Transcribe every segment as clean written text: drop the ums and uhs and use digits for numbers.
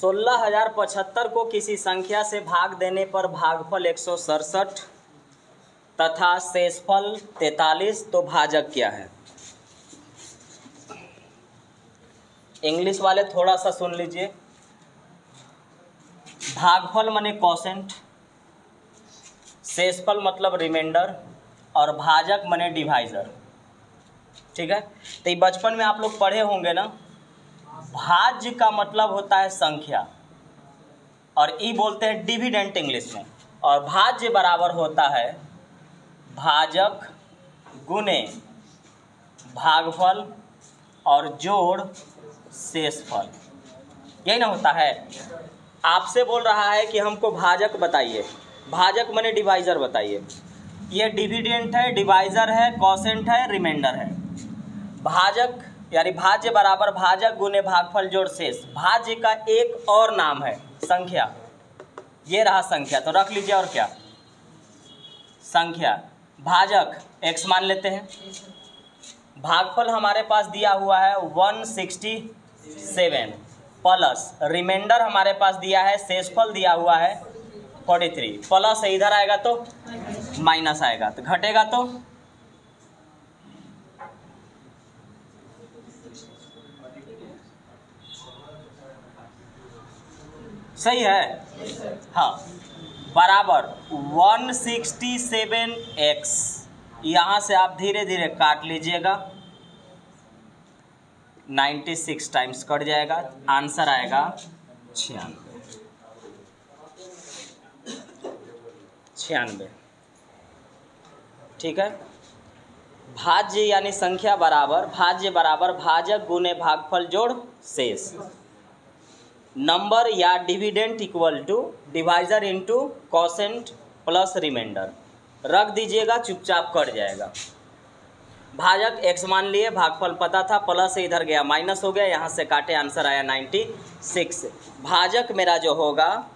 16,075 को किसी संख्या से भाग देने पर भागफल 167 तथा शेषफल 43, तो भाजक क्या है? इंग्लिश वाले थोड़ा सा सुन लीजिए। भागफल माने कोसेंट, शेषफल मतलब रिमाइंडर, और भाजक माने डिवाइजर। ठीक है, तो ये बचपन में आप लोग पढ़े होंगे ना। भाज्य का मतलब होता है संख्या, और ई बोलते हैं डिविडेंट इंग्लिश में, और भाज्य बराबर होता है भाजक गुने भागफल और जोड़ शेषफल, यही ना होता है। आपसे बोल रहा है कि हमको भाजक बताइए, भाजक माने डिवाइजर बताइए। ये डिविडेंट है, डिवाइजर है, कोसेंट है, रिमाइंडर है। भाजक यानी भाज्य बराबर भाजक गुने भागफल जोड़ शेष। भाज्य का एक और नाम है संख्या, ये रहा संख्या, तो रख लीजिए। और क्या संख्या, भाजक x मान लेते हैं, भागफल हमारे पास दिया हुआ है 167 प्लस रिमाइंडर हमारे पास दिया है, शेषफल दिया हुआ है 43, प्लस इधर आएगा तो माइनस आएगा, तो घटेगा तो सही है। हाँ, बराबर 167x, यहाँ से आप धीरे धीरे काट लीजिएगा, 96 टाइम्स कट जाएगा, आंसर आएगा 96। ठीक है, भाज्य यानी संख्या बराबर भाज्य बराबर भाजक गुने भागफल जोड़ शेष। नंबर या dividend equal to divisor into quotient plus remainder, रख दीजिएगा, चुपचाप कट जाएगा। भाजक x मान लिए, भागफल पता था, प्लस से इधर गया माइनस हो गया, यहाँ से काटे, आंसर आया 96। भाजक मेरा जो होगा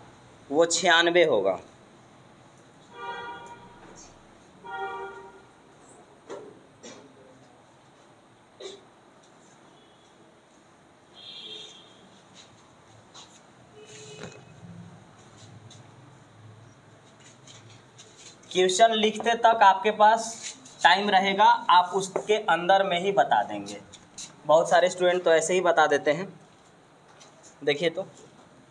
वो 96 होगा। क्वेश्चन लिखते तक आपके पास टाइम रहेगा, आप उसके अंदर में ही बता देंगे। बहुत सारे स्टूडेंट तो ऐसे ही बता देते हैं। देखिए तो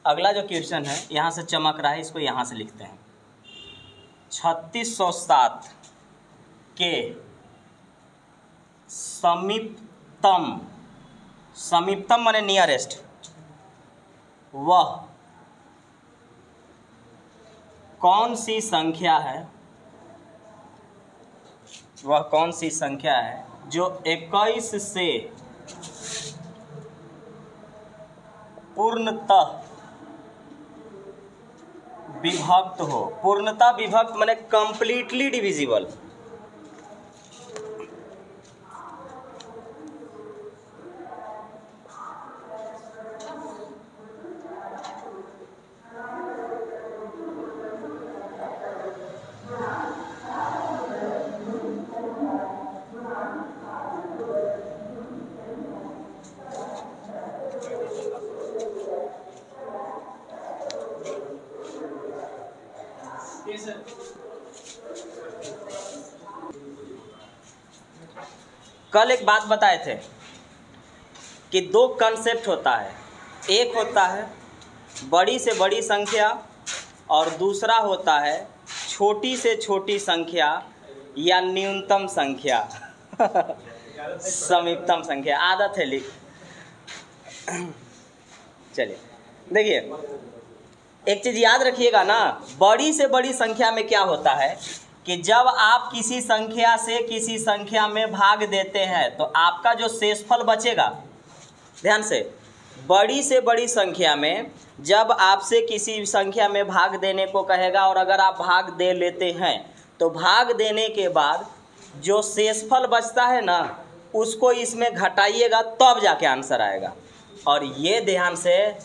अगला जो क्वेश्चन है यहाँ से चमक रहा है, इसको यहाँ से लिखते हैं। 3607 के समीपतम, समीपतम माने नियरेस्ट, वह कौन सी संख्या है, वह कौन सी संख्या है जो 21 से पूर्णतः विभक्त हो। पूर्णतः विभक्त माने कंप्लीटली डिविजिबल। कल एक बात बताए थे कि दो कंसेप्ट होता है, एक होता है बड़ी से बड़ी संख्या और दूसरा होता है छोटी से छोटी संख्या या न्यूनतम संख्या समीपतम संख्या। आदत है लिख। चलिए देखिए, एक चीज़ याद रखिएगा ना, बड़ी से बड़ी संख्या में क्या होता है कि जब आप किसी संख्या से किसी संख्या में भाग देते हैं तो आपका जो शेषफल बचेगा, ध्यान से, बड़ी से बड़ी संख्या में जब आपसे किसी संख्या में भाग देने को कहेगा और अगर आप भाग दे लेते हैं तो भाग देने के बाद जो शेषफल बचता है ना, उसको इसमें घटाइएगा तब जाके आंसर आएगा। और ये ध्यान से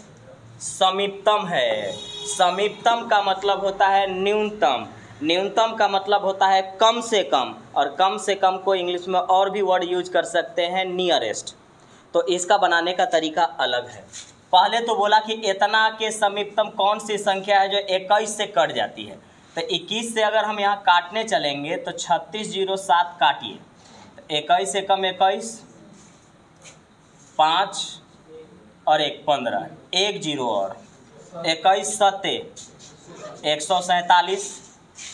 समीपतम है। समीपतम का मतलब होता है न्यूनतम, न्यूनतम का मतलब होता है कम से कम, और कम से कम को इंग्लिश में और भी वर्ड यूज कर सकते हैं नियरेस्ट। तो इसका बनाने का तरीका अलग है। पहले तो बोला कि इतना के समीपतम कौन सी संख्या है जो 21 से कट जाती है। तो 21 से अगर हम यहाँ काटने चलेंगे तो 36 0 7 काटिए, तो 21 से कम 21, 5 और 1 15, 1 0 और 21 सत्ते 147,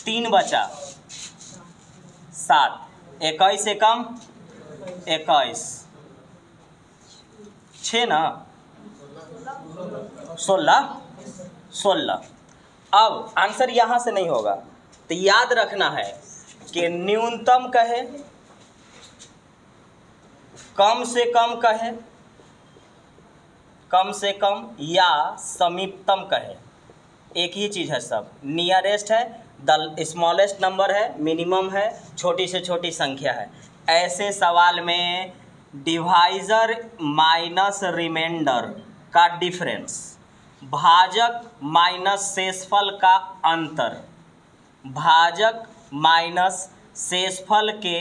3 बचा 7, 21 से कम 21, 6 ना 16। अब आंसर यहाँ से नहीं होगा, तो याद रखना है कि न्यूनतम कहे, कम से कम कहे, कम से कम या समीपतम कहे, एक ही चीज़ है सब। नियरेस्ट है, द स्मॉलेस्ट नंबर है, मिनिमम है, छोटी से छोटी संख्या है। ऐसे सवाल में डिवाइज़र माइनस रिमाइंडर का डिफरेंस, भाजक माइनस शेषफल का अंतर, भाजक माइनस शेषफल के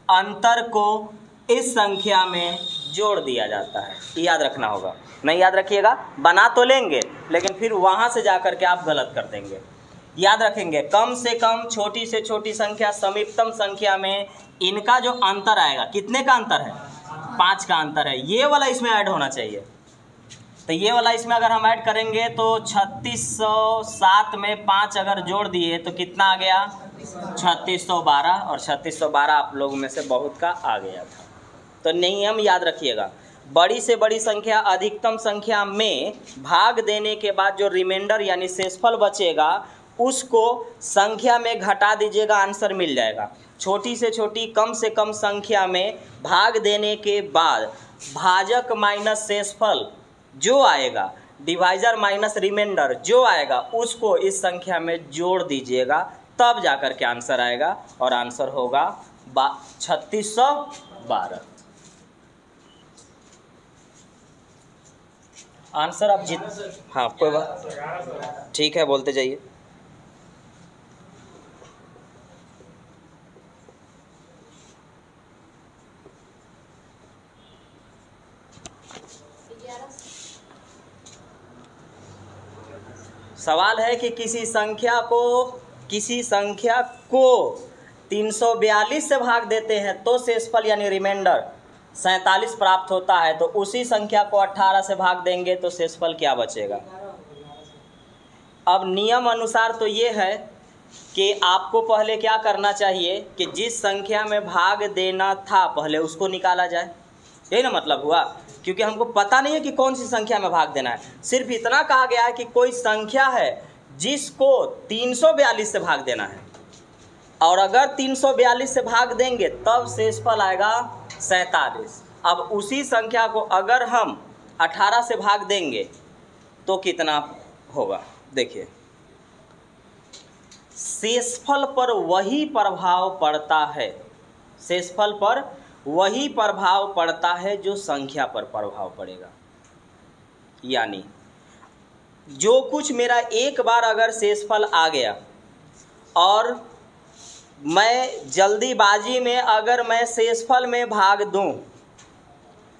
अंतर को इस संख्या में जोड़ दिया जाता है। याद रखना होगा, नहीं याद रखिएगा बना तो लेंगे लेकिन फिर वहाँ से जा कर के आप गलत कर देंगे। याद रखेंगे कम से कम, छोटी से छोटी संख्या, समीपतम संख्या में इनका जो अंतर आएगा, कितने का अंतर है? 5 का अंतर है। ये वाला इसमें ऐड होना चाहिए, तो ये वाला इसमें अगर हम ऐड करेंगे तो 3607 में 5 अगर जोड़ दिए तो कितना आ गया? 3612, और 3612 आप लोगों में से बहुत का आ गया था। तो नियम याद रखिएगा, बड़ी से बड़ी संख्या अधिकतम संख्या में भाग देने के बाद जो रिमाइंडर यानी शेषफल बचेगा उसको संख्या में घटा दीजिएगा, आंसर मिल जाएगा। छोटी से छोटी, कम से कम संख्या में भाग देने के बाद भाजक माइनस शेषफल जो आएगा, डिवाइज़र माइनस रिमाइंडर जो आएगा, उसको इस संख्या में जोड़ दीजिएगा, तब जाकर के आंसर आएगा, और आंसर होगा 3612। आंसर आप हाँ कोई बात, ठीक है बोलते जाइए। सवाल है कि किसी संख्या को 342 से भाग देते हैं तो शेषफल यानी रिमाइंडर 47 प्राप्त होता है, तो उसी संख्या को 18 से भाग देंगे तो शेषफल क्या बचेगा? अब नियम अनुसार तो ये है कि आपको पहले क्या करना चाहिए कि जिस संख्या में भाग देना था पहले उसको निकाला जाए। यही ना मतलब हुआ, क्योंकि हमको पता नहीं है कि कौन सी संख्या में भाग देना है। सिर्फ इतना कहा गया है कि कोई संख्या है जिसको 342 से भाग देना है, और अगर 342 से भाग देंगे तब शेषफल आएगा 47। अब उसी संख्या को अगर हम 18 से भाग देंगे तो कितना होगा? देखिए, शेषफल पर वही प्रभाव पड़ता है, शेषफल पर वही प्रभाव पड़ता है जो संख्या पर प्रभाव पड़ेगा। यानी जो कुछ मेरा एक बार अगर शेषफल आ गया और मैं जल्दीबाजी में अगर मैं शेषफल में भाग दूं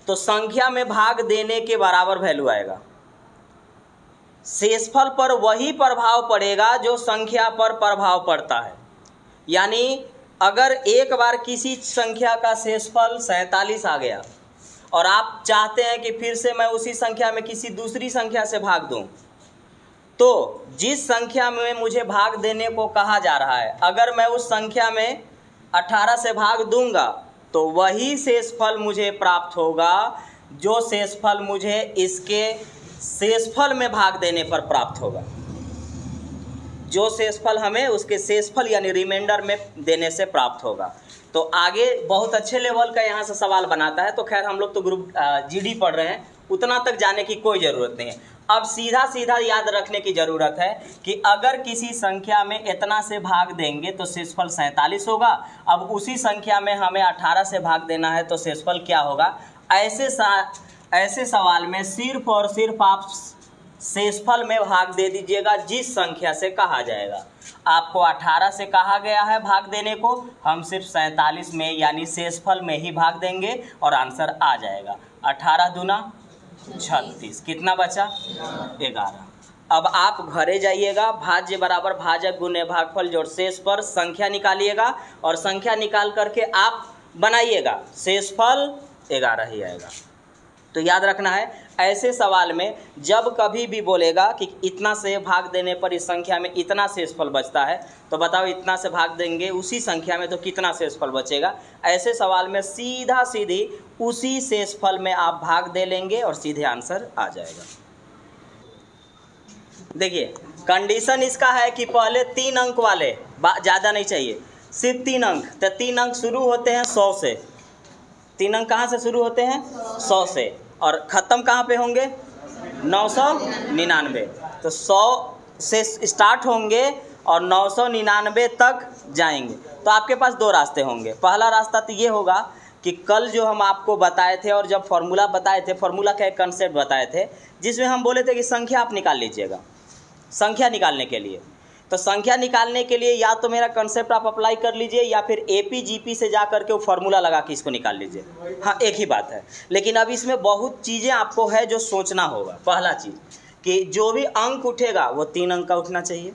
तो संख्या में भाग देने के बराबर वैल्यू आएगा। शेषफल पर वही प्रभाव पड़ेगा जो संख्या पर प्रभाव पड़ता है। यानी अगर एक बार किसी संख्या का शेषफल 47 आ गया और आप चाहते हैं कि फिर से मैं उसी संख्या में किसी दूसरी संख्या से भाग दूं, तो जिस संख्या में मुझे भाग देने को कहा जा रहा है, अगर मैं उस संख्या में 18 से भाग दूंगा तो वही शेषफल मुझे प्राप्त होगा जो शेषफल मुझे इसके शेषफल में भाग देने पर प्राप्त होगा। जो शेषफल हमें उसके शेषफल यानी रिमाइंडर में देने से प्राप्त होगा। तो आगे बहुत अच्छे लेवल का यहाँ से सवाल बनाता है। तो खैर हम लोग तो ग्रुप जीडी पढ़ रहे हैं, उतना तक जाने की कोई ज़रूरत नहीं है। अब सीधा सीधा याद रखने की ज़रूरत है कि अगर किसी संख्या में इतना से भाग देंगे तो शेषफल 47 होगा। अब उसी संख्या में हमें 18 से भाग देना है तो शेषफल क्या होगा? ऐसे सवाल में सिर्फ और सिर्फ आप शेषफल में भाग दे दीजिएगा जिस संख्या से कहा जाएगा। आपको 18 से कहा गया है भाग देने को, हम सिर्फ 47 में यानी शेषफल में ही भाग देंगे और आंसर आ जाएगा। 18 दूना 36। कितना बचा? 11। अब आप घरे जाइएगा, भाज्य बराबर भाजक गुने भागफल जोड़ शेष पर संख्या निकालिएगा और संख्या निकाल करके आप बनाइएगा, शेषफल 11 ही आएगा। तो याद रखना है, ऐसे सवाल में जब कभी भी बोलेगा कि इतना से भाग देने पर इस संख्या में इतना शेषफल बचता है, तो बताओ इतना से भाग देंगे उसी संख्या में तो कितना शेषफल बचेगा। ऐसे सवाल में सीधा सीधी उसी शेषफल में आप भाग दे लेंगे और सीधे आंसर आ जाएगा। देखिए कंडीशन इसका है कि पहले 3 अंक वाले, ज़्यादा नहीं चाहिए, सिर्फ 3 अंक। तो 3 अंक शुरू होते हैं 100 से। 3 अंक कहाँ से शुरू होते हैं? 100 से। और ख़त्म कहाँ पे होंगे? 999। तो 100 से स्टार्ट होंगे और 999 तक जाएंगे। तो आपके पास 2 रास्ते होंगे। पहला रास्ता तो ये होगा कि कल जो हम आपको बताए थे और जब फॉर्मूला बताए थे, फॉर्मूला का एक कंसेप्ट बताए थे जिसमें हम बोले थे कि संख्या आप निकाल लीजिएगा। संख्या निकालने के लिए, तो संख्या निकालने के लिए या तो मेरा कंसेप्ट आप अप्लाई कर लीजिए या फिर एपीजीपी से जा करके वो फार्मूला लगा के इसको निकाल लीजिए। हाँ, एक ही बात है। लेकिन अब इसमें बहुत चीज़ें आपको है जो सोचना होगा। पहला चीज़ कि जो भी अंक उठेगा वो 3 अंक का उठना चाहिए।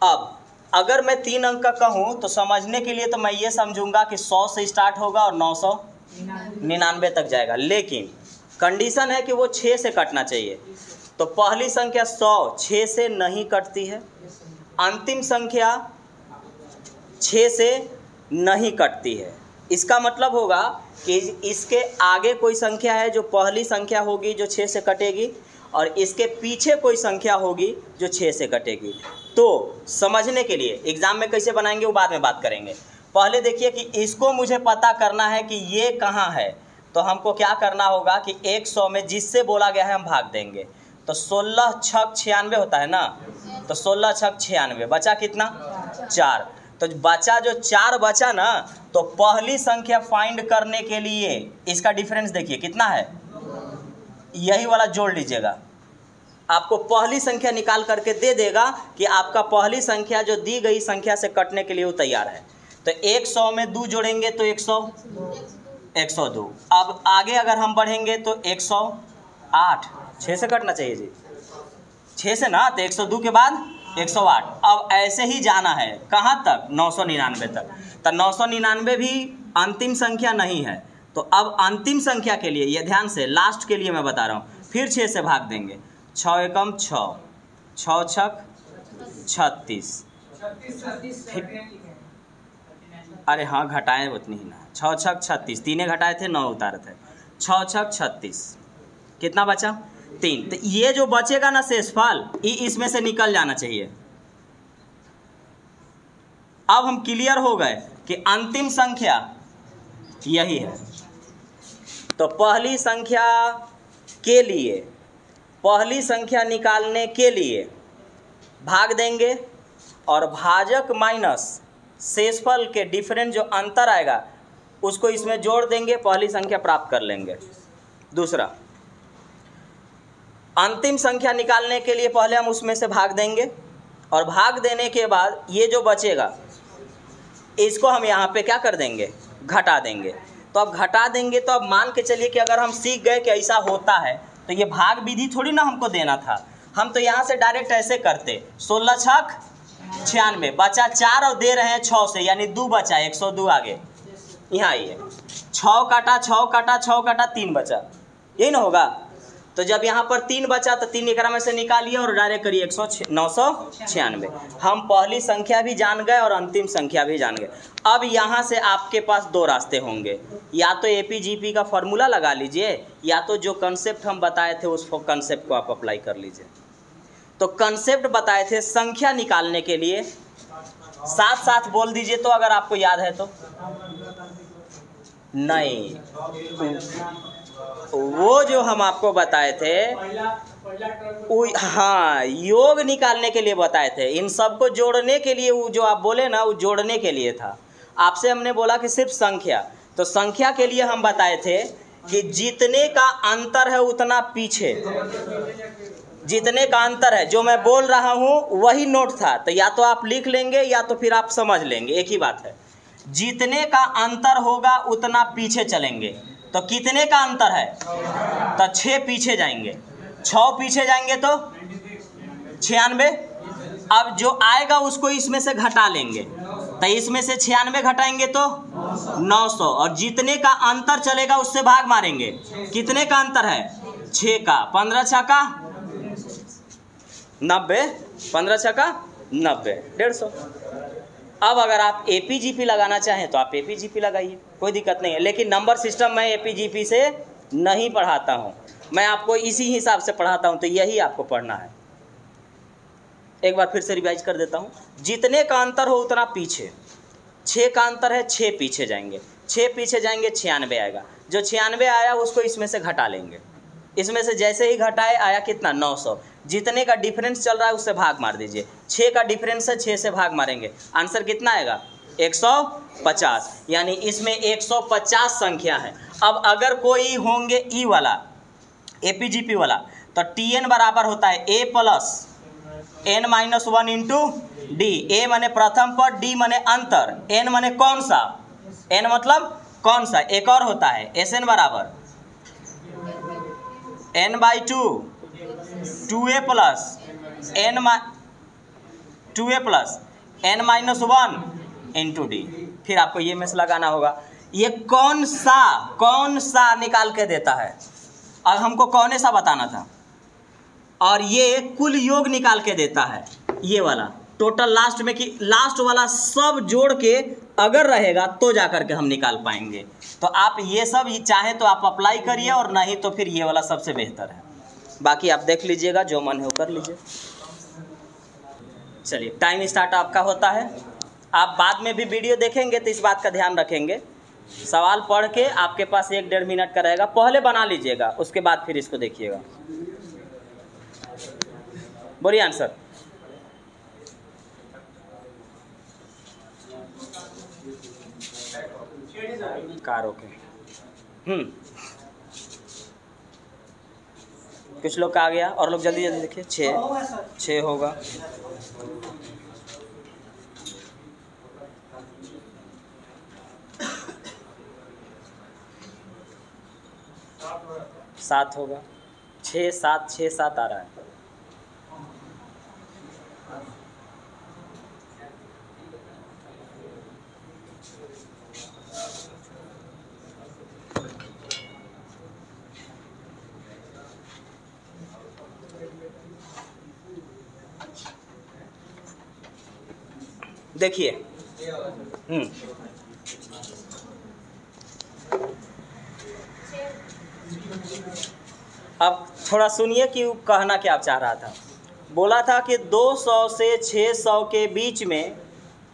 अब अगर मैं 3 अंक का कहूँ तो समझने के लिए तो मैं ये समझूंगा कि 100 से स्टार्ट होगा और 999 तक जाएगा। लेकिन कंडीशन है कि वो 6 से कटना चाहिए। तो पहली संख्या 100 6 से नहीं कटती है, अंतिम संख्या 6 से नहीं कटती है। इसका मतलब होगा कि इसके आगे कोई संख्या है जो पहली संख्या होगी जो 6 से कटेगी और इसके पीछे कोई संख्या होगी जो 6 से कटेगी। तो समझने के लिए एग्जाम में कैसे बनाएंगे वो बाद में बात करेंगे। पहले देखिए कि इसको मुझे पता करना है कि ये कहाँ है। तो हमको क्या करना होगा कि 100 में जिससे बोला गया है हम भाग देंगे। तो 16 छक 96 होता है ना, तो 16 छक 96 बचा कितना? 4। तो बचा जो 4 बचा ना, तो पहली संख्या फाइंड करने के लिए इसका डिफरेंस देखिए कितना है, यही वाला जोड़ लीजिएगा। आपको पहली संख्या निकाल करके दे देगा कि आपका पहली संख्या जो दी गई संख्या से कटने के लिए वो तैयार है। तो 100 में 2 जोड़ेंगे तो 102। अब आगे अगर हम बढ़ेंगे तो 108, 6 से कटना चाहिए जी, 6 से ना, तो 102 के बाद 108। अब ऐसे ही जाना है कहाँ तक? 999 तक। तो 999 भी अंतिम संख्या नहीं है। तो अब अंतिम संख्या के लिए ये ध्यान से, लास्ट के लिए मैं बता रहा हूँ, फिर 6 से भाग देंगे। 6 एकम 6, 6 छक 36। अरे हाँ, घटाएं उतनी ही ना, 6 छक 36, 3 घटाए थे 9 उतारे थे, 6 छक 36। कितना बचा? 3। तो ये जो बचेगा ना शेषफल, इसमें से निकल जाना चाहिए। अब हम क्लियर हो गए कि अंतिम संख्या यही है। तो पहली संख्या के लिए, पहली संख्या निकालने के लिए भाग देंगे और भाजक माइनस शेषफल के डिफरेंस जो अंतर आएगा उसको इसमें जोड़ देंगे, पहली संख्या प्राप्त कर लेंगे। दूसरा, अंतिम संख्या निकालने के लिए पहले हम उसमें से भाग देंगे और भाग देने के बाद ये जो बचेगा इसको हम यहाँ पे क्या कर देंगे? घटा देंगे। तो अब घटा देंगे तो अब मान के चलिए कि अगर हम सीख गए कि ऐसा होता है तो ये भाग विधि थोड़ी ना हमको देना था, हम तो यहाँ से डायरेक्ट ऐसे करते। 16 छक 96 बचा 4 और दे रहे हैं 6 से, यानी 2 बचा, 102 आगे। यहाँ आइए, 6 काटा 6 काटा 6 काटा 3 बचा, यही ना होगा। तो जब यहाँ पर 3 बचा तो 3 एकरा में से निकालिए और डायरेक्ट करिए 996। हम पहली संख्या भी जान गए और अंतिम संख्या भी जान गए। अब यहाँ से आपके पास 2 रास्ते होंगे, या तो एपीजीपी का फॉर्मूला लगा लीजिए या तो जो कंसेप्ट हम बताए थे उस कंसेप्ट को आप अप्लाई कर लीजिए। तो कंसेप्ट बताए थे संख्या निकालने के लिए, साथ साथ बोल दीजिए तो अगर आपको याद है तो। नहीं, वो जो हम आपको बताए थे हाँ, योग निकालने के लिए बताए थे। इन सबको जोड़ने के लिए, वो जो आप बोले ना, वो जोड़ने के लिए था। आपसे हमने बोला कि सिर्फ संख्या, तो संख्या के लिए हम बताए थे कि जितने का अंतर है उतना पीछे, जितने का अंतर है, जो मैं बोल रहा हूँ वही नोट था। तो या तो आप लिख लेंगे या तो फिर आप समझ लेंगे, एक ही बात है। जितने का अंतर होगा उतना पीछे चलेंगे। तो कितने का अंतर है? तो 6 पीछे जाएंगे, 6 पीछे जाएंगे तो 96। अब जो आएगा उसको इसमें से घटा लेंगे, तो इसमें से 96 घटाएंगे तो 900, और जितने का अंतर चलेगा उससे भाग मारेंगे। कितने का अंतर है? 6 का। 15 छक्का 90, 15 छक्का 90, 150। अब अगर आप एपीजीपी लगाना चाहें तो आप एपीजीपी लगाइए, कोई दिक्कत नहीं है। लेकिन नंबर सिस्टम मैं एपीजीपी से नहीं पढ़ाता हूँ, मैं आपको इसी हिसाब से पढ़ाता हूँ, तो यही आपको पढ़ना है। एक बार फिर से रिवाइज कर देता हूँ। जितने का अंतर हो उतना पीछे, 6 का अंतर है 6 पीछे जाएंगे, 6 पीछे जाएंगे 96 आएगा। जो 96 आया उसको इसमें से घटा लेंगे, इसमें से जैसे ही घटाए आया कितना? 900। जितने का डिफरेंस चल रहा है उससे भाग मार दीजिए। 6 का डिफरेंस है, 6 से भाग मारेंगे, आंसर कितना आएगा? 150। यानी इसमें 150 संख्या है। अब अगर कोई होंगे ई वाला, एपीजीपी वाला, तो TN बराबर होता है A plus n-1 into D. A माने प्रथम पद, डी माने अंतर, n माने कौन सा, n मतलब कौन सा। एक और होता है SN बराबर n/2 2a plus n-1 into D. फिर आपको ये में से लगाना होगा, ये कौन सा निकाल के देता है। अब हमको कौन सा बताना था, और ये कुल योग निकाल के देता है, ये वाला टोटल लास्ट में, कि लास्ट वाला सब जोड़ के अगर रहेगा तो जा करके हम निकाल पाएंगे। तो आप ये सब चाहे तो आप अप्लाई करिए, और नहीं तो फिर ये वाला सबसे बेहतर है। बाकी आप देख लीजिएगा, जो मन हो कर लीजिए। चलिए, टाइम स्टार्ट आपका होता है। आप बाद में भी वीडियो देखेंगे तो इस बात का ध्यान रखेंगे, सवाल पढ़ के आपके पास 1-1.5 मिनट का रहेगा, पहले बना लीजिएगा, उसके बाद फिर इसको देखिएगा। बोलिए आंसर। कारों के कुछ लोग का आ गया, और लोग जल्दी जल्दी देखिए। 6 होगा, 7 होगा, 6 7 आ रहा है। देखिए, अब थोड़ा सुनिए कि कहना क्या चाह रहा था। बोला था कि 200 से 600 के बीच में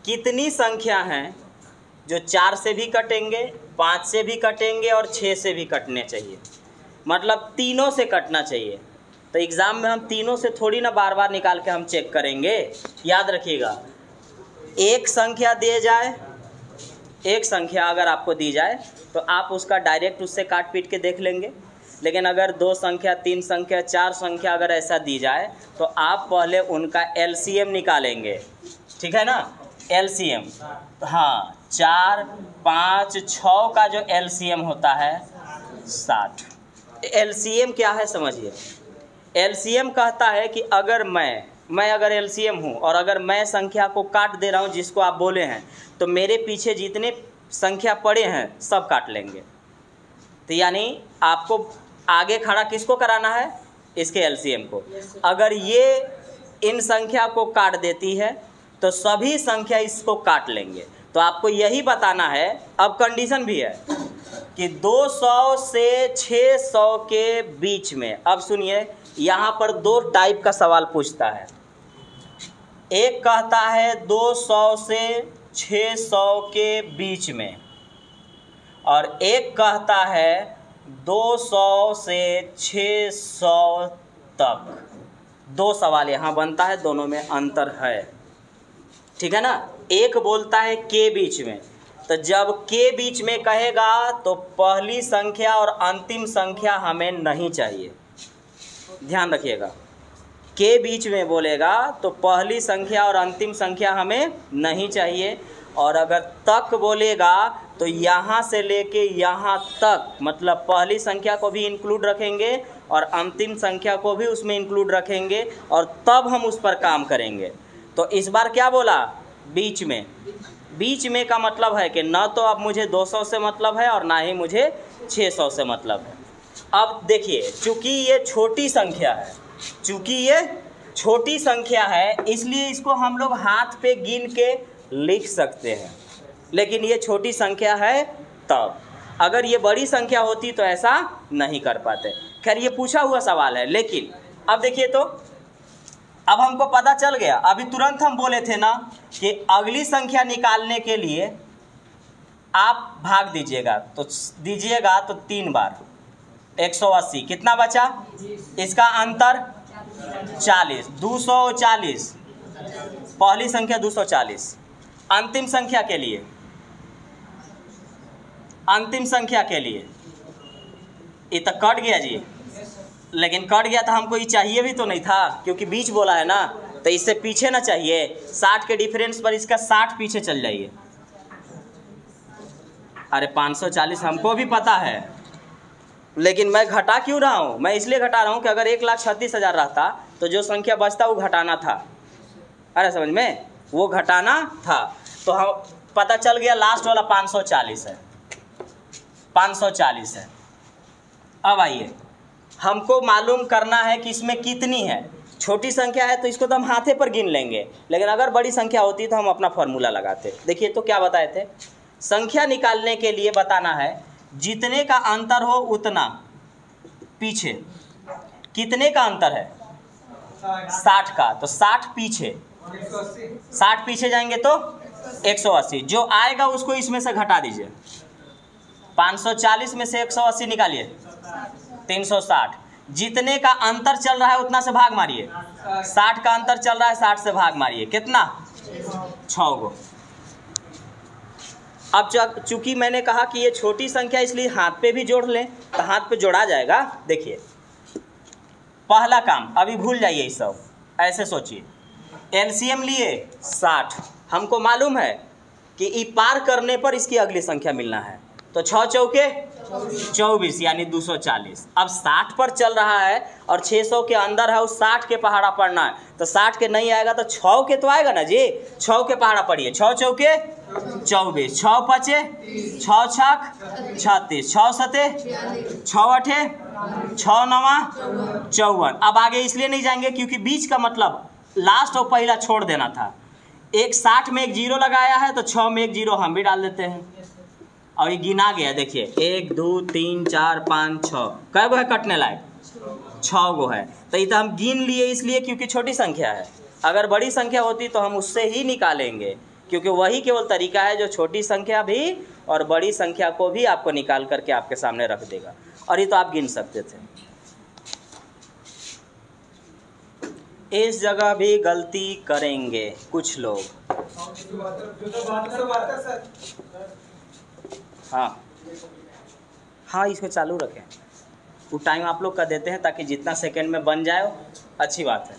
कितनी संख्या हैं जो 4 से भी कटेंगे, 5 से भी कटेंगे और 6 से भी कटने चाहिए, मतलब तीनों से कटना चाहिए। तो एग्ज़ाम में हम तीनों से थोड़ी ना बार बार निकाल के हम चेक करेंगे। याद रखिएगा, एक संख्या दिए जाए, एक संख्या अगर आपको दी जाए तो आप उसका डायरेक्ट उससे काट पीट के देख लेंगे। लेकिन अगर 2 संख्या, 3 संख्या, 4 संख्या अगर ऐसा दी जाए तो आप पहले उनका LCM निकालेंगे, ठीक है ना। LCM, हाँ, 4, 5, 6 का जो LCM होता है 60। LCM क्या है समझिए। LCM कहता है कि अगर मैं अगर LCM हूँ और अगर मैं संख्या को काट दे रहा हूँ जिसको आप बोले हैं, तो मेरे पीछे जितने संख्या पड़े हैं सब काट लेंगे। तो यानी आपको आगे खड़ा किसको कराना है? इसके LCM को। अगर ये इन संख्या को काट देती है तो सभी संख्या इसको काट लेंगे। तो आपको यही बताना है। अब कंडीशन भी है कि 200 से 600 के बीच में। अब सुनिए, यहाँ पर 2 टाइप का सवाल पूछता है। एक कहता है 200 से 600 के बीच में, और एक कहता है 200 से 600 तक। 2 सवाल यहाँ बनता है, दोनों में अंतर है, ठीक है ना। एक बोलता है के बीच में, तो जब के बीच में कहेगा तो पहली संख्या और अंतिम संख्या हमें नहीं चाहिए, ध्यान रखिएगा। के बीच में बोलेगा तो पहली संख्या और अंतिम संख्या हमें नहीं चाहिए। और अगर तक बोलेगा तो यहाँ से लेके यहाँ तक, मतलब पहली संख्या को भी इंक्लूड रखेंगे और अंतिम संख्या को भी उसमें इंक्लूड रखेंगे और तब हम उस पर काम करेंगे। तो इस बार क्या बोला, बीच में। बीच में का मतलब है कि न तो अब मुझे 200 से मतलब है और ना ही मुझे 600 से मतलब है। अब देखिए, चूँकि ये छोटी संख्या है, चूँकि ये छोटी संख्या है इसलिए इसको हम लोग हाथ पे गिन के लिख सकते हैं, लेकिन ये छोटी संख्या है तब। अगर ये बड़ी संख्या होती तो ऐसा नहीं कर पाते। खैर ये पूछा हुआ सवाल है, लेकिन अब देखिए तो अब हमको पता चल गया। अभी तुरंत हम बोले थे ना कि अगली संख्या निकालने के लिए आप भाग दीजिएगा, तो दीजिएगा तो 3 बार 180 कितना बचा, इसका अंतर 40, 240, पहली संख्या 240। अंतिम संख्या के लिए, अंतिम संख्या के लिए ये तो कट गया जी, लेकिन कट गया तो हमको ये चाहिए भी तो नहीं था, क्योंकि बीच बोला है ना, तो इससे पीछे ना चाहिए। 60 के डिफरेंस पर इसका 60 पीछे चल जाइए। अरे 540 हमको भी पता है, लेकिन मैं घटा क्यों रहा हूँ, मैं इसलिए घटा रहा हूँ कि अगर 1,36,000 रहता तो जो संख्या बचता वो घटाना था। अरे समझ में, वो घटाना था। तो हम पता चल गया लास्ट वाला 540 है, 540 है। अब आइए, हमको मालूम करना है कि इसमें कितनी है। छोटी संख्या है तो इसको तो हम हाथे पर गिन लेंगे, लेकिन अगर बड़ी संख्या होती तो हम अपना फॉर्मूला लगाते। देखिए तो क्या बताए थे, संख्या निकालने के लिए बताना है जितने का अंतर हो उतना पीछे। कितने का अंतर है, 60 का, तो 60 पीछे, 60 पीछे जाएंगे तो 180। जो आएगा उसको इसमें से घटा दीजिए। 540 में से 180 निकालिए, 360। जितने का अंतर चल रहा है उतना से भाग मारिए। 60 का अंतर चल रहा है, 60 से भाग मारिए, कितना, 6 गो। अब चूंकि मैंने कहा कि ये छोटी संख्या इसलिए हाथ पे भी जोड़ लें, तो हाथ पे जोड़ा जाएगा। देखिए पहला काम अभी भूल जाइए, इस सब ऐसे सोचिए। एलसीएम लिए 60, हमको मालूम है कि ई पार करने पर इसकी अगली संख्या मिलना है, तो 6 चौके 24 यानी 240। अब 60 पर चल रहा है और 600 के अंदर है, उस 60 के पहाड़ा पढ़ना है, तो 60 के नहीं आएगा तो 6 के तो आएगा ना जी। 6 के पहाड़ा पढ़िए, 6 चौके 24, 6 पचे 6 छक 36, 6 सते 6 अठे 6 नवा 54। अब आगे इसलिए नहीं जाएंगे क्योंकि बीच का मतलब लास्ट और पहला छोड़ देना था। एक 60 में एक 0 लगाया है तो 6 में एक 0 हम भी डाल देते हैं, और ये गिना गया। देखिए 1 2 3 4 5 6, कै गो है कटने लायक, 6 गो है। तो ये तो हम गिन लिए इसलिए क्योंकि छोटी संख्या है। अगर बड़ी संख्या होती तो हम उससे ही निकालेंगे, क्योंकि वही केवल तरीका है जो छोटी संख्या भी और बड़ी संख्या को भी आपको निकाल करके आपके सामने रख देगा। और ये तो आप गिन सकते थे। इस जगह भी गलती करेंगे कुछ लोग। हाँ इसको चालू रखें, वो टाइम आप लोग का देते हैं ताकि जितना सेकंड में बन जाए अच्छी बात है।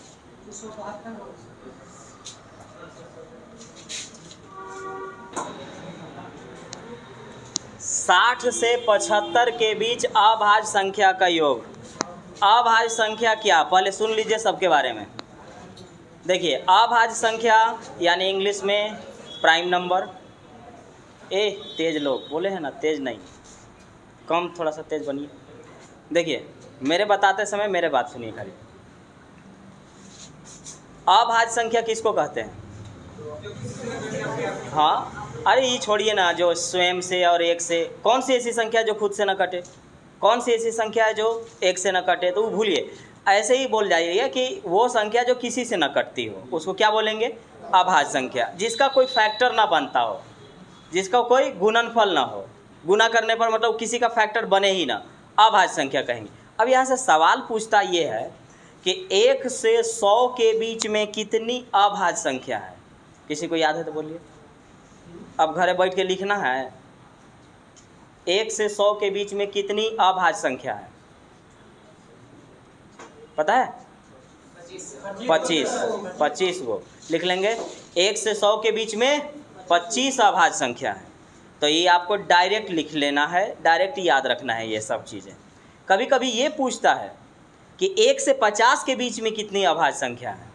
साठ से 75 के बीच अभाज्य संख्या का योग। अभाज्य संख्या क्या, पहले सुन लीजिए सबके बारे में। देखिए अभाज्य संख्या यानी इंग्लिश में प्राइम नंबर। तेज लोग बोले हैं ना, तेज नहीं, कम थोड़ा सा तेज बनिए। देखिए मेरे बताते समय मेरे बात सुनिए खाली। अभाज्य संख्या किसको कहते हैं? हाँ अरे ये छोड़िए ना, जो स्वयं से और एक से, कौन सी ऐसी संख्या जो खुद से न कटे, कौन सी ऐसी संख्या है जो एक से न कटे, तो वो भूलिए। ऐसे ही बोल जाइए कि वो संख्या जो किसी से न कटती हो उसको क्या बोलेंगे? अभाज्य संख्या। जिसका कोई फैक्टर ना बनता हो, जिसका कोई गुणनफल ना हो, गुना करने पर मतलब किसी का फैक्टर बने ही ना, अभाज्य संख्या कहेंगे। अब यहाँ से सवाल पूछता ये है कि 1 से 100 के बीच में कितनी अभाज्य संख्या है? किसी को याद है तो बोलिए। अब घरे बैठ के लिखना है, 1 से 100 के बीच में कितनी अभाज्य संख्या है? पता है? 25 गो लिख लेंगे। 1 से 100 के बीच में 25 अभाज्य संख्या है। तो ये आपको डायरेक्ट लिख लेना है, डायरेक्ट याद रखना है ये सब चीज़ें। कभी कभी ये पूछता है कि 1 से 50 के बीच में कितनी अभाज्य संख्या है,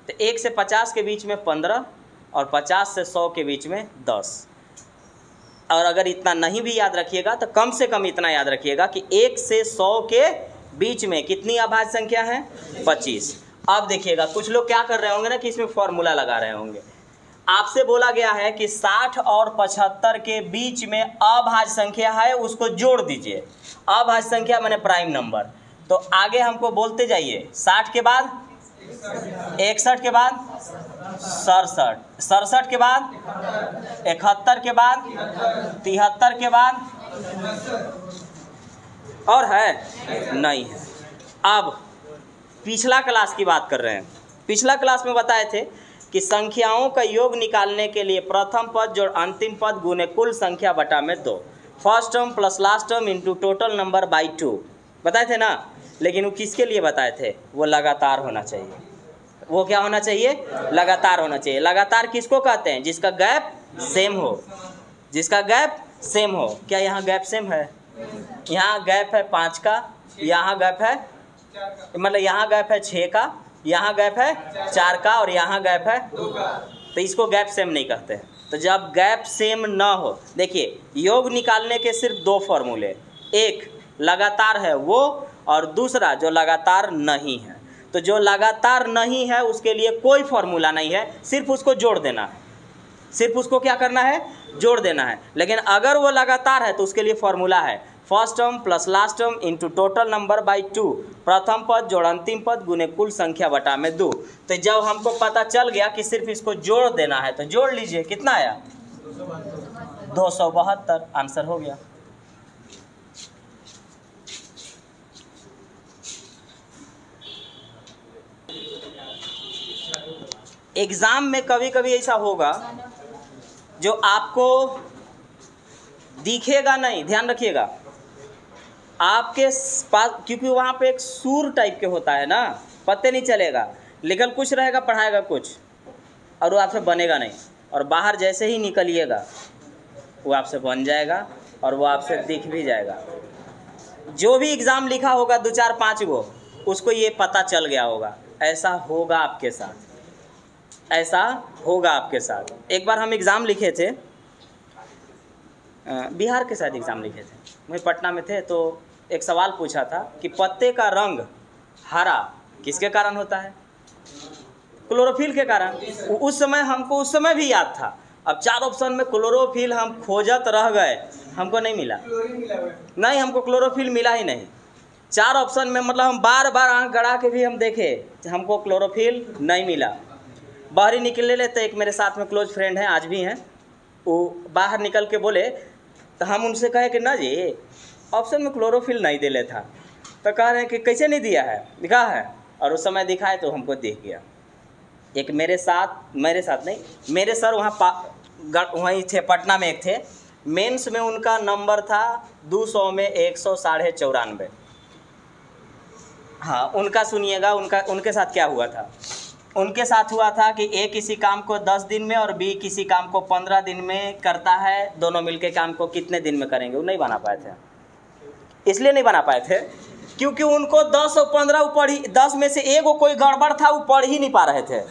तो 1 से 50 के बीच में 15 और 50 से 100 के बीच में 10। और अगर इतना नहीं भी याद रखिएगा तो कम से कम इतना याद रखिएगा कि 1 से 100 के बीच में कितनी अभाज्य संख्या है, 25। अब देखिएगा कुछ लोग क्या कर रहे होंगे ना कि इसमें फॉर्मूला लगा रहे होंगे। आपसे बोला गया है कि 60 और 75 के बीच में अभाज्य संख्या है, उसको जोड़ दीजिए। अभाज्य संख्या माने प्राइम नंबर। तो आगे हमको बोलते जाइए, 60 के बाद 61 के बाद 67, 67 के बाद 71 के बाद 73 के बाद और है नहीं है। अब पिछला क्लास की बात कर रहे हैं। पिछला क्लास में बताए थे कि संख्याओं का योग निकालने के लिए प्रथम पद जोड़ अंतिम पद गुने कुल संख्या बटा में 2, first term plus last term into total number by 2 बताए थे ना। लेकिन वो किसके लिए बताए थे, वो लगातार होना चाहिए। वो क्या होना चाहिए, लगातार होना चाहिए। लगातार किसको कहते हैं, जिसका गैप सेम हो, जिसका गैप सेम हो। क्या यहाँ गैप सेम है, यहाँ गैप है 5 का, यहाँ गैप है मतलब यहाँ गैप है 6 का, यहाँ गैप है 4 का और यहाँ गैप है 2 का, तो इसको गैप सेम नहीं कहते। तो जब गैप सेम ना हो, देखिए योग निकालने के सिर्फ 2 फॉर्मूले, एक लगातार है वो और दूसरा जो लगातार नहीं है। तो जो लगातार नहीं है उसके लिए कोई फॉर्मूला नहीं है, सिर्फ उसको जोड़ देना है, सिर्फ उसको क्या करना है, जोड़ देना है। लेकिन अगर वो लगातार है तो उसके लिए फॉर्मूला है first term plus last term into total number by 2, प्रथम पद जोड़ अंतिम पद गुने कुल संख्या बटा में 2। तो जब हमको पता चल गया कि सिर्फ इसको जोड़ देना है तो जोड़ लीजिए, कितना आया 272, आंसर हो गया। एग्जाम में कभी कभी ऐसा होगा जो आपको दिखेगा नहीं, ध्यान रखिएगा आपके पास, क्योंकि वहाँ पे एक सूर टाइप के होता है ना, पते नहीं चलेगा, लिखल कुछ रहेगा पढ़ाएगा कुछ, और वो आपसे बनेगा नहीं। और बाहर जैसे ही निकलिएगा वो आपसे बन जाएगा और वो आपसे दिख भी जाएगा। जो भी एग्ज़ाम लिखा होगा 2 4 5 गो, उसको ये पता चल गया होगा। ऐसा होगा आपके साथ, ऐसा होगा आपके साथ। एक बार हम एग्ज़ाम लिखे थे, बिहार के साथ एग्ज़ाम लिखे थे, वहीं पटना में थे। तो एक सवाल पूछा था कि पत्ते का रंग हरा किसके कारण होता है, क्लोरोफिल के कारण। उस समय हमको, उस समय भी याद था। अब 4 ऑप्शन में क्लोरोफिल हम खोजत रह गए, हमको नहीं मिला, नहीं हमको क्लोरोफिल मिला ही नहीं। 4 ऑप्शन में मतलब हम बार बार आंख गड़ा के भी हम देखे, हमको क्लोरोफिल नहीं मिला। बाहर ही निकले ले तो एक मेरे साथ में क्लोज फ्रेंड हैं, आज भी हैं, वो बाहर निकल के बोले, तो हम उनसे कहे कि ना जी ऑप्शन में क्लोरोफिल नहीं दे ले था। तो कह रहे हैं कि कैसे नहीं दिया है, दिखा है। और उस समय दिखाए तो हमको दिख गया। एक मेरे साथ नहीं, मेरे सर वहाँ वहीं थे, पटना में एक थे, मेंस में उनका नंबर था 200 में 194। हाँ, उनका सुनिएगा, उनके साथ क्या हुआ था। उनके साथ हुआ था कि ए किसी काम को 10 दिन में और बी किसी काम को 15 दिन में करता है, दोनों मिलके काम को कितने दिन में करेंगे, वो नहीं बना पाए थे। इसलिए नहीं बना पाए थे क्योंकि उनको 10 और 15 पढ़ ही, 10 में से एक कोई गड़बड़ था, वो पढ़ ही नहीं पा रहे थे।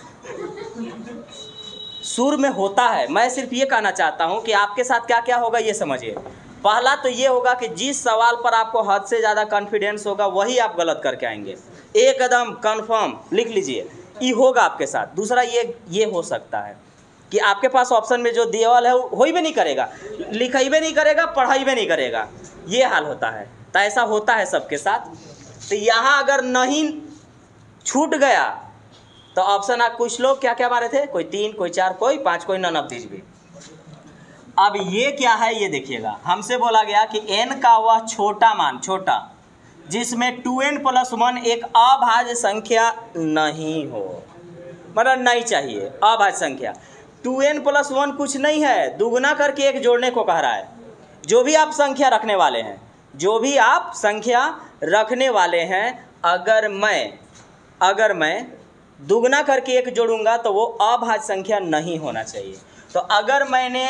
सुर में होता है। मैं सिर्फ ये कहना चाहता हूँ कि आपके साथ क्या क्या होगा ये समझिए। पहला तो ये होगा कि जिस सवाल पर आपको हद से ज़्यादा कॉन्फिडेंस होगा वही आप गलत करके आएंगे, एकदम कंफर्म लिख लीजिए, ये होगा आपके साथ। दूसरा ये हो सकता है कि आपके पास ऑप्शन में जो दिया है हो ही भी नहीं करेगा, लिखाई भी नहीं करेगा, पढ़ाई भी नहीं करेगा, ये हाल होता है। तो ऐसा होता है सबके साथ। तो यहाँ अगर नहीं छूट गया तो ऑप्शन आप, कुछ लोग क्या क्या मारे थे, कोई 3, कोई 4, कोई 5, कोई नन ऑफ दिस भी। अब ये क्या है ये देखिएगा, हमसे बोला गया कि n का वह छोटा मान, छोटा जिसमें 2n + 1 एक अभाज्य संख्या नहीं हो, मतलब नहीं चाहिए अभाज्य संख्या। 2n + 1 कुछ नहीं है, दुगना करके एक जोड़ने को कह रहा है। जो भी आप संख्या रखने वाले हैं, जो भी आप संख्या रखने वाले हैं, अगर मैं दुगना करके एक जोड़ूंगा तो वो अभाज्य संख्या नहीं होना चाहिए। तो अगर मैंने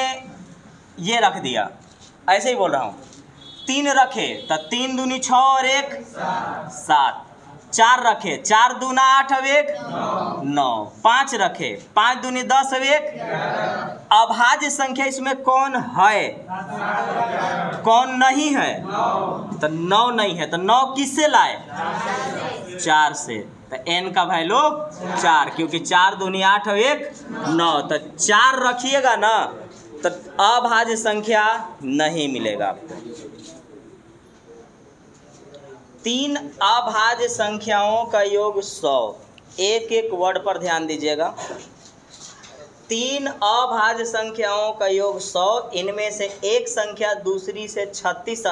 ये रख दिया, ऐसे ही बोल रहा हूँ, 3 रखे तो 3 दूनी 6 और 1 7, 4 रखे 4 दूना 8 और 1 9, 5 रखे 5 दूनी 10 और 1। अभाज्य संख्या इसमें कौन है, कौन नहीं है, तो 9 नहीं है। तो 9 किससे लाए, 4 से। तो n का वैल्यू 4, क्योंकि 4 दूनी 8 और 1 9। तो 4 रखिएगा ना तो अभाज्य संख्या नहीं मिलेगा आपको। 3 अभाज्य संख्याओं का योग 100। एक एक वर्ड पर ध्यान दीजिएगा। 3 अभाज्य संख्याओं का योग 100, इनमें से एक संख्या दूसरी से 36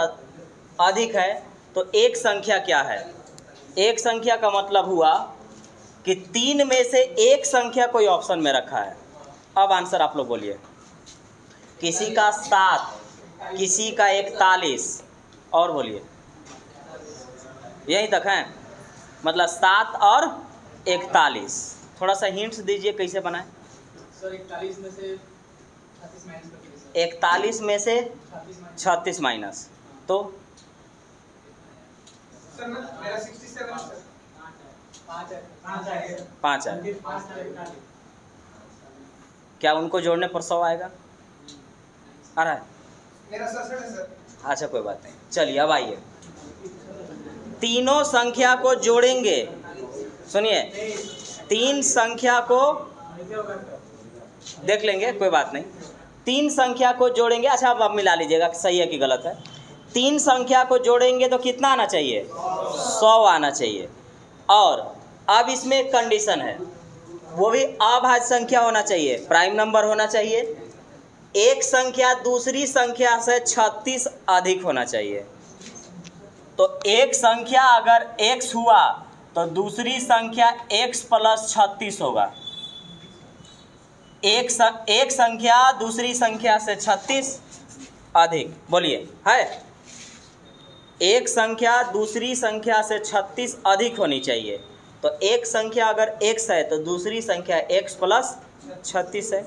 अधिक है। तो एक संख्या क्या है, एक संख्या का मतलब हुआ कि 3 में से एक संख्या कोई ऑप्शन में रखा है। अब आंसर आप लोग बोलिए। किसी का 7, किसी का 41, और बोलिए, यहीं तक है। मतलब 7 और 41। थोड़ा सा हिंट्स दीजिए कैसे बनाए। सर 41 में से 36 माइनस करके, 41 में से 36 माइनस, तो सर मेरा 67 है सर, 5 है। क्या उनको जोड़ने पर 100 आएगा, आ रहा है? मेरा 67 है सर। अच्छा कोई बात नहीं, चलिए अब आइए। तीनों संख्या को जोड़ेंगे, सुनिए, 3 संख्या को देख लेंगे, कोई बात नहीं। 3 संख्या को जोड़ेंगे। अच्छा अब मिला लीजिएगा सही है कि गलत है। 3 संख्या को जोड़ेंगे तो कितना आना चाहिए, 100 आना चाहिए। और अब इसमें एक कंडीशन है, वो भी अभाज्य संख्या होना चाहिए, प्राइम नंबर होना चाहिए। एक संख्या दूसरी संख्या से 36 अधिक होना चाहिए। तो एक संख्या अगर x हुआ तो दूसरी संख्या x प्लस 36 होगा। एक संख्या दूसरी संख्या से 36 अधिक, बोलिए है। एक संख्या दूसरी संख्या से 36 अधिक होनी चाहिए। तो एक संख्या अगर x है तो दूसरी संख्या x प्लस 36 है।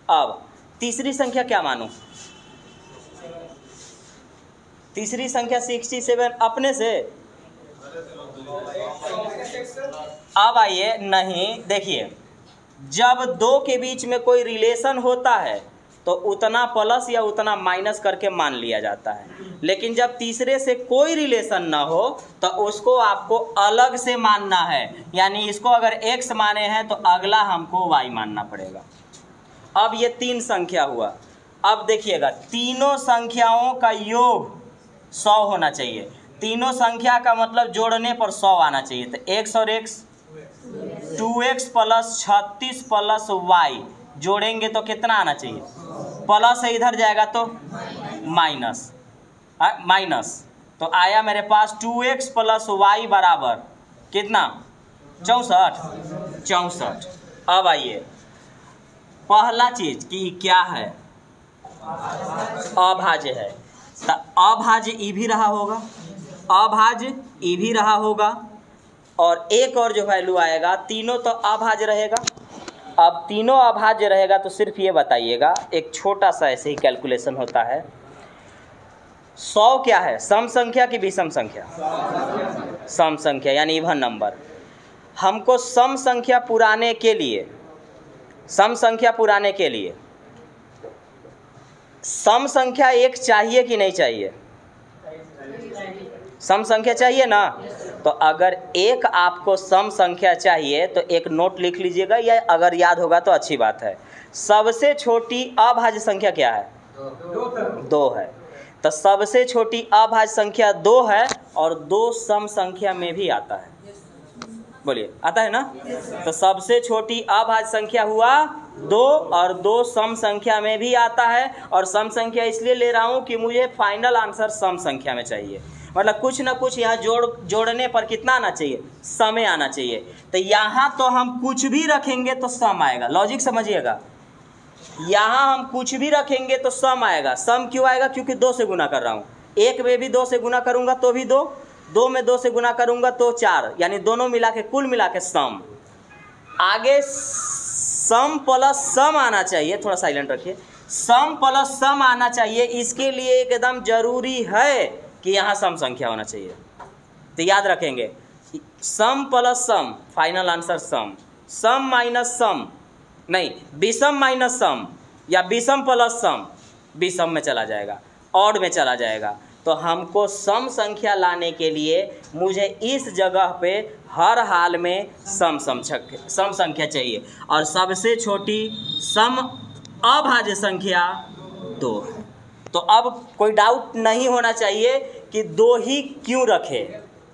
अब तीसरी संख्या क्या मानूं, तीसरी संख्या 67 अपने से। अब आइए, नहीं देखिए, जब 2 के बीच में कोई रिलेशन होता है तो उतना प्लस या उतना माइनस करके मान लिया जाता है। लेकिन जब तीसरे से कोई रिलेशन ना हो तो उसको आपको अलग से मानना है। यानी इसको अगर x माने हैं तो अगला हमको y मानना पड़ेगा। अब ये 3 संख्या हुआ। अब देखिएगा, तीनों संख्याओं का योग 100 होना चाहिए। तीनों संख्या का मतलब जोड़ने पर 100 आना चाहिए। तो x और x 2x plus 36 plus y जोड़ेंगे तो कितना आना चाहिए, प्लस से इधर जाएगा तो माइनस, माइनस। तो आया मेरे पास 2x प्लस y बराबर कितना, 64। अब आइए, पहला चीज कि क्या है, अभाज्य है। तो अभाज्य ई भी रहा होगा, अभाज्य ई भी रहा होगा, और एक और जो वैल्यू आएगा, तीनों तो अभाज्य रहेगा। अब तीनों अभाज्य रहेगा तो सिर्फ ये बताइएगा, एक छोटा सा ऐसे ही कैलकुलेशन होता है। 100 क्या है, सम संख्या कि विषम संख्या, सम संख्या यानी इवन नंबर। हमको सम संख्या पुराने के लिए, सम संख्या पुराने के लिए सम संख्या एक चाहिए कि नहीं चाहिए, सम संख्या चाहिए ना। तो अगर एक आपको सम संख्या चाहिए तो एक नोट लिख लीजिएगा, या अगर याद होगा तो अच्छी बात है। सबसे छोटी अभाज्य संख्या क्या है, 2 है। तो सबसे छोटी अभाज्य संख्या 2 है, और 2 सम संख्या में भी आता है। बोलिए, आता है ना। तो सबसे छोटी अभाज्य संख्या हुआ 2, और 2 सम संख्या में भी आता है। और सम संख्या इसलिए ले रहा हूँ कि मुझे फाइनल आंसर सम संख्या में चाहिए। मतलब कुछ ना कुछ यहाँ जोड़ने पर कितना आना चाहिए, समय आना चाहिए। तो यहाँ तो हम कुछ भी रखेंगे तो सम आएगा। लॉजिक समझिएगा, यहाँ हम कुछ भी रखेंगे तो सम आएगा। सम क्यों आएगा, क्योंकि 2 से गुना कर रहा हूँ। 1 में भी 2 से गुना करूँगा तो भी 2, 2 में 2 से गुना करूँगा तो 4, यानी दोनों मिला के कुल मिला के सम। आगे सम प्लस सम आना चाहिए, थोड़ा साइलेंट रखिए, सम प्लस सम आना चाहिए। इसके लिए एकदम जरूरी है कि यहाँ सम संख्या होना चाहिए। तो याद रखेंगे सम प्लस सम, फाइनल आंसर सम, सम माइनस सम नहीं, विषम माइनस सम या विषम प्लस सम विषम में चला जाएगा, ऑड में चला जाएगा। तो हमको सम संख्या लाने के लिए मुझे इस जगह पे हर हाल में सम संख्या चाहिए, और सबसे छोटी सम अभाज्य संख्या 2। तो अब कोई डाउट नहीं होना चाहिए कि 2 ही क्यों रखे,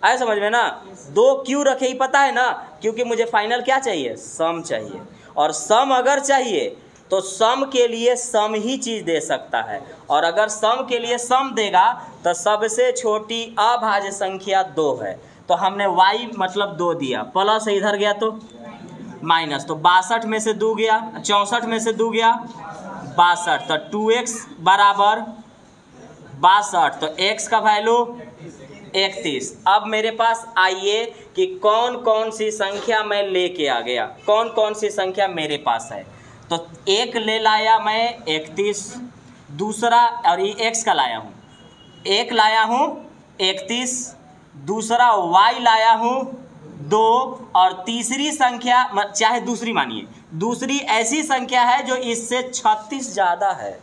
आए समझ में ना, 2 क्यों रखे ही पता है ना, क्योंकि मुझे फाइनल क्या चाहिए, सम चाहिए, और सम अगर चाहिए तो सम के लिए सम ही चीज़ दे सकता है, और अगर सम के लिए सम देगा तो सबसे छोटी अभाज्य संख्या 2 है। तो हमने y मतलब 2 दिया, प्लस इधर गया तो माइनस, तो 62 में से 2 गया, 64 में से 2 गया 62, तो 2x बराबर 62, तो x का वैल्यू 31। अब मेरे पास आइए कि कौन कौन सी संख्या मैं लेके आ गया, कौन कौन सी संख्या मेरे पास है। तो एक ले लाया मैं 31, दूसरा, और ये x का लाया हूँ, एक लाया हूँ 31, दूसरा y लाया हूँ 2, और तीसरी संख्या चाहे दूसरी मानिए, दूसरी ऐसी संख्या है जो इससे 36 ज़्यादा है।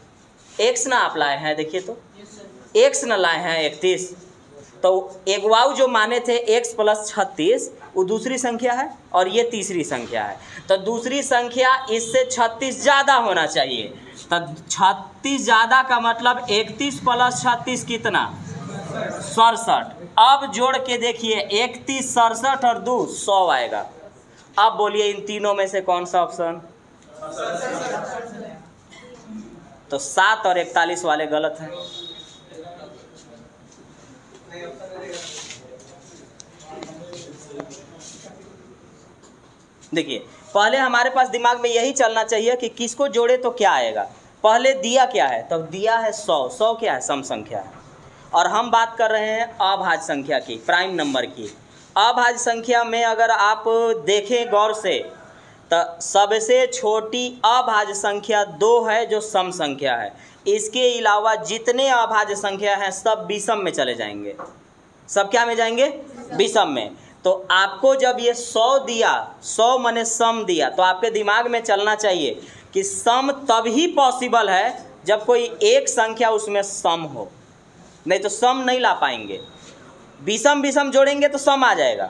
x ना आप लाए हैं, देखिए तो x ना लाए हैं 31, तो एक वाव जो माने थे x प्लस 36 वो दूसरी संख्या है, और ये तीसरी संख्या है। तो दूसरी संख्या इससे 36 ज़्यादा होना चाहिए। तो 36 ज़्यादा का मतलब 31 प्लस 36 कितना, 67। अब जोड़ के देखिए 31, 67 और 2 100 आएगा। अब बोलिए इन तीनों में से कौन सा ऑप्शन, तो 7 और 41 वाले गलत हैं। देखिए पहले हमारे पास दिमाग में यही चलना चाहिए कि किसको जोड़े तो क्या आएगा। पहले दिया क्या है, तो दिया है 100, 100 क्या है, सम संख्या है, और हम बात कर रहे हैं अभाज्य संख्या की, प्राइम नंबर की। अभाज्य संख्या में अगर आप देखें गौर से तो सबसे छोटी अभाज्य संख्या 2 है जो सम संख्या है। इसके अलावा जितने अभाज्य संख्या हैं सब विषम में चले जाएंगे। सब क्या में जाएंगे, विषम में। तो आपको जब ये 100 दिया, 100 माने सम दिया, तो आपके दिमाग में चलना चाहिए कि सम तभी पॉसिबल है जब कोई एक संख्या उसमें सम हो, नहीं तो सम नहीं ला पाएंगे। विषम विषम जोड़ेंगे तो सम आ जाएगा,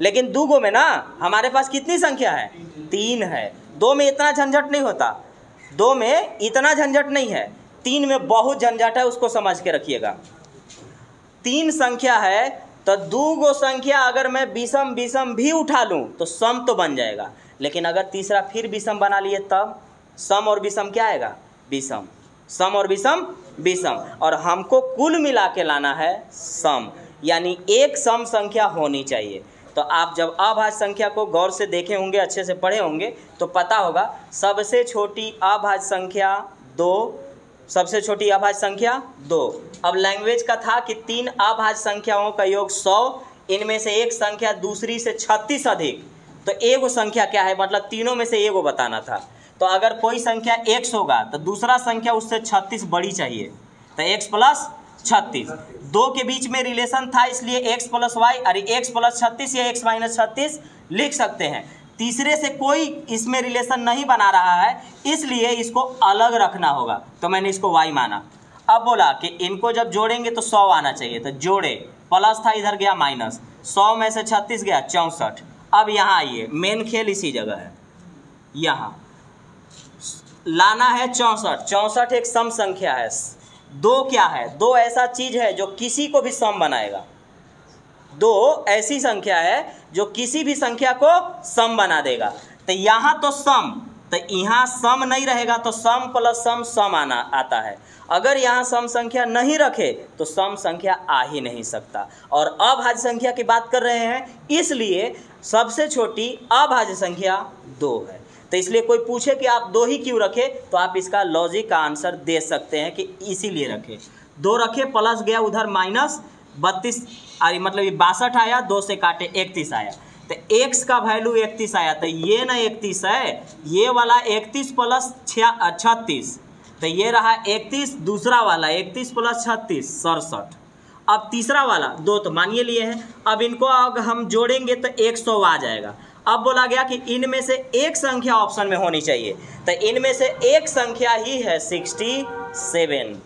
लेकिन 2 में ना हमारे पास कितनी संख्या है, 3 है। 2 में इतना झंझट नहीं होता, 2 में इतना झंझट नहीं है, 3 में बहुत झंझट है, उसको समझ के रखिएगा। 3 संख्या है तो 2 संख्या अगर मैं विषम विषम भी उठा लूँ तो सम तो बन जाएगा, लेकिन अगर तीसरा फिर विषम बना लिए तब सम और विषम क्या आएगा, विषम। सम और विषम विषम, और हमको कुल मिला के लाना है सम, यानी एक सम संख्या होनी चाहिए। तो आप जब अभाज्य संख्या को गौर से देखे होंगे, अच्छे से पढ़े होंगे, तो पता होगा सबसे छोटी अभाज्य संख्या 2, सबसे छोटी अभाज्य संख्या 2। अब लैंग्वेज का था कि 3 अभाज्य संख्याओं का योग 100, इनमें से एक संख्या दूसरी से 36 अधिक, तो एगो संख्या क्या है, मतलब तीनों में से एगो बताना था। तो अगर कोई संख्या x होगा तो दूसरा संख्या उससे 36 बड़ी चाहिए, तो x प्लस 36। 2 के बीच में रिलेशन था, इसलिए x प्लस वाई, अरे x प्लस 36 या x माइनस 36 लिख सकते हैं। तीसरे से कोई इसमें रिलेशन नहीं बना रहा है, इसलिए इसको अलग रखना होगा, तो मैंने इसको y माना। अब बोला कि इनको जब जोड़ेंगे तो 100 आना चाहिए, तो जोड़े, प्लस था इधर गया माइनस, 100 में से 36 गया 64। अब यहाँ आइए, मेन खेल इसी जगह है, यहाँ लाना है 64। 64 एक सम संख्या है। 2 क्या है, 2 ऐसा चीज है जो किसी को भी सम बनाएगा। 2 ऐसी संख्या है जो किसी भी संख्या को सम बना देगा। तो यहाँ तो सम, तो यहाँ सम नहीं रहेगा, तो सम प्लस सम सम आता है। अगर यहाँ सम संख्या नहीं रखे तो सम संख्या आ ही नहीं सकता। और अभाज्य संख्या की बात कर रहे हैं, इसलिए सबसे छोटी अभाज्य संख्या 2 है। तो इसलिए कोई पूछे कि आप 2 ही क्यों रखे, तो आप इसका लॉजिक का आंसर दे सकते हैं कि इसीलिए रखे। 2 रखे, प्लस गया उधर माइनस 32, अरे मतलब ये 62 आया, 2 से काटे 31 आया। तो x का वैल्यू 31 आया, तो ये ना 31 है, ये वाला 31 प्लस 36, तो ये रहा 31, दूसरा वाला 31 प्लस 36 67। अब तीसरा वाला 2 तो मानिए लिए हैं, अब इनको अगर हम जोड़ेंगे तो 100 आ जाएगा। अब बोला गया कि इनमें से एक संख्या ऑप्शन में होनी चाहिए, तो इनमें से एक संख्या ही है 67।